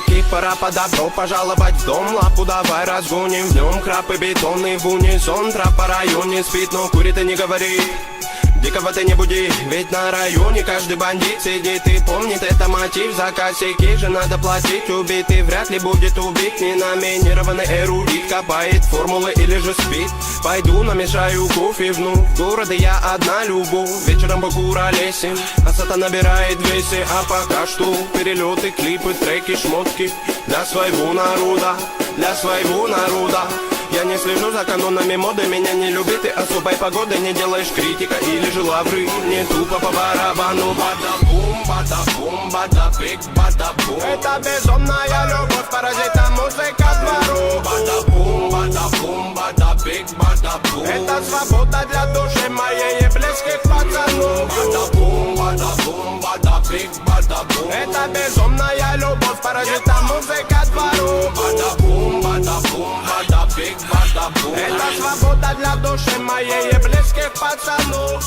таких пора по добро пожаловать в дом. Лапу давай разгоним, в нем краб и бетонный в унисон. Трап по районе спит, но курит и не говорит. Дикого ты не буди, ведь на районе каждый бандит сидит и помнит. Это мотив, за косяки же надо платить. Убитый вряд ли будет убит, ненаминированный эрудит. Копает формулы или же спит. Пойду намешаю кофе вновь. В городе я одна любовь. Вечером по куролесим, а сата набирает весе. А пока что перелеты, клипы, треки, шмотки для своего народа, для своего народа. Я не слежу за канонами моды, меня не любит и особой погоды не делаешь критика или же лавры. Не тупо по барабану. Бада-бум, бада-бум, бада-бик, бада-бум. Это безумная любовь, паразита, музыка двору. Бада-бум, бада-бум, бада-бик, бада-бум. Это свобода для души моей и близких пацанов. Бада-бум, бада-бум, бада-бик, бада-бум. Это безумная любовь, паразита, музыка двору. Бада-бум, бада-бум, бада-бик. Это свобода для души моей и близких пацанов.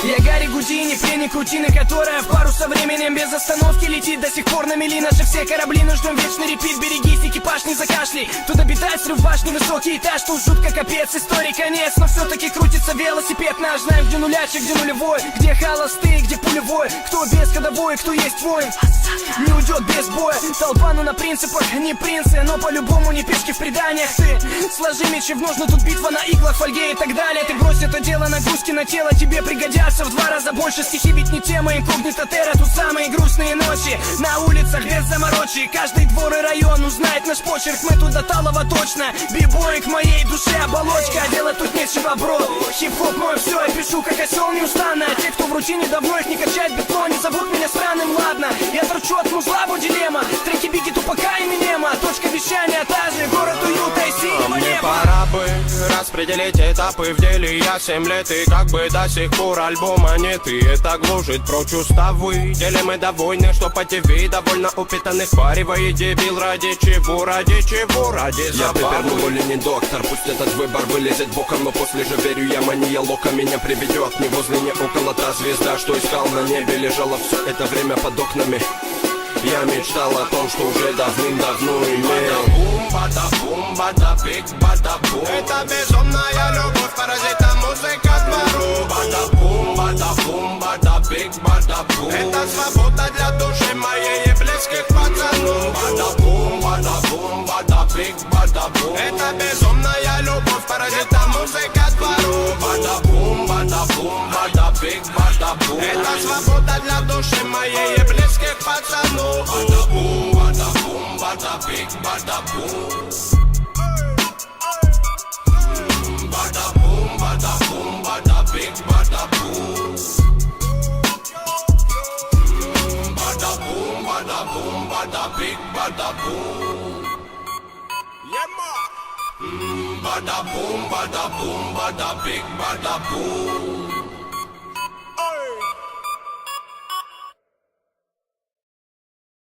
Я Гарри Гудини, пленник рутины, которая в пару со временем без остановки летит. До сих пор на мели наши все корабли, но ждем вечный репит. Берегись, экипаж, не закашляй. Тут обитает срыв башни, высокий этаж. Тут жутко капец, истории конец. Но все-таки крутится велосипед наш. Знаем, где нулячик, где нулевой, где холостые, где пулевой. Кто без ходовой, кто есть воин, не уйдет без боя. Толпа, ну на принципах, не принцы, но по-любому не пешки в преданиях. Ты сложи мечи в ножны, тут битва на иглах, фольге и так далее. Ты брось это дело, нагрузки на тело тебе пригодятся в 2 раза больше. Стихи ведь не тема, инкогнито терра. Тут самые грустные ночи на улицах без заморочи. Каждый двор и район узнает наш почерк. Мы тут до талого точно. Бибой к моей душе оболочка, а делать тут нечего, бро. Хип-хоп мой все, я пишу как осел неустанно. А те, кто в рутине давно их не качает бетло, не зовут меня странным, ладно. Я торчу от музла, дилемма. Треки Бигги, Тупака и Эминема. Точка вещания та же, город уюта и синего неба. Мне пора бы распределить этапы в деле. Я 7 лет и как бы до сих пор альбома нет. И это глушит прочь уставы. Делим мы довольны, что по ТВ довольно упитанных паривает дебил. Ради чего, ради чего, ради забавы. Я теперь более не доктор, пусть этот выбор вылезет боком. Но после же верю я, мания лока меня приведет. Не возле, не около та звезда, что искал на небе. Лежала все это время под окнами. Я мечтал о том, что уже давным-давно имел. Бада-бум, бада-бум, бада-бик, бада-бум. Это безумная любовь, паразита, музыка двору. Бада-бум, бада-бум, бада-бик, бада-бум. Это свобода для души моей и близких пацанов. Бада-бум, бада-бум, бада-бик, бада-бум. Это безумная любовь, паразита, музыка двору. Бада-бум, бада-бум, бада-бик, бада-бум. Это свобода для души моей и близких пацанов. Bada-boom, bada-boom, bada-big, bada-boom. Bada-boom, bada-boom, bada-big, bada-boom. Bada-boom, bada-boom, bada-big, bada-boom. Yeah, ma. Bada-boom, bada-boom, bada-big, bada-boom.